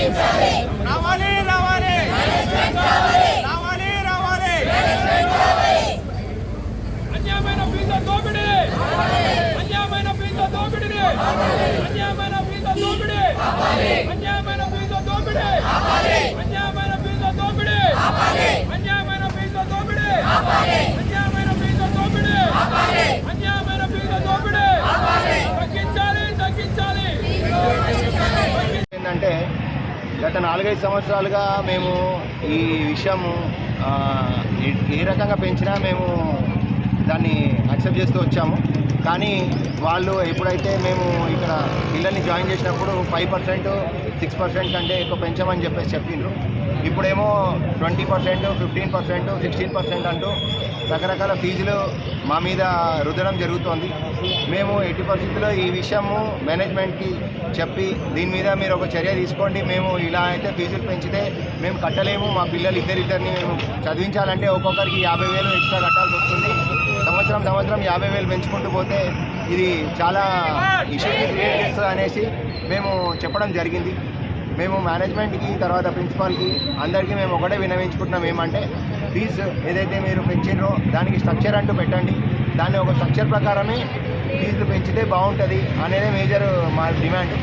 రావాలి రావాలి రావాలి రావాలి అన్యాయమైన ఫీజు దోపిడీ అన్యాయమైన ఫీజు దోపిడీ అన్యాయమైన ఫీజు దోపిడీ అన్యాయమైన ఫీజు దోపిడీ అన్యాయమైన ఫీజు దోపిడీ అన్యాయమైన ఫీజు దోపిడీ అన్యాయమైన ఫీజు దోపిడీ అన్యాయమైన ఫీజు దోపిడీ తగ్గించాలి తగ్గించాలి. ఏంటంటే గత 4-5 సంవత్సరాలుగా మేము ఈ విషయము ఏ రకంగా పెంచినా మేము దాన్ని యాక్సెప్ట్ చేస్తూ వచ్చాము. కానీ వాళ్ళు ఎప్పుడైతే మేము ఇక్కడ పిల్లల్ని జాయిన్ చేసినప్పుడు 5%, 6% కంటే ఎక్కువ పెంచమని చెప్పిండ్రు. ఇప్పుడేమో 20%, 15%, 16% అంటూ రకరకాల ఫీజులు మా మీద రుద్దడం జరుగుతోంది. మేము ఎట్టి పరిస్థితుల్లో ఈ విషయము మేనేజ్మెంట్కి చెప్పి దీని మీద మీరు ఒక చర్య తీసుకోండి, మేము ఇలా అయితే ఫీజులు పెంచితే మేము కట్టలేము, మా పిల్లలు ఇద్దరిని మేము చదివించాలంటే ఒక్కొక్కరికి 50,000 ఎక్స్ట్రా కట్టాల్సి వస్తుంది. సంవత్సరం 50,000 పెంచుకుంటూ పోతే ఇది చాలా ఇష్యూని క్రియేట్ చేస్తుంది అనేసి మేము చెప్పడం జరిగింది. మేము మేనేజ్మెంట్కి తర్వాత ప్రిన్సిపాల్కి అందరికీ మేము ఒకటే విన్నవించుకుంటున్నాం, ఏమంటే ఫీజు ఏదైతే మీరు పెంచినరో దానికి స్ట్రక్చర్ అంటూ పెట్టండి, దాన్ని ఒక స్ట్రక్చర్ ప్రకారమే ఫీజులు పెంచితే బాగుంటుంది అనేది మేజర్ మా డిమాండ్.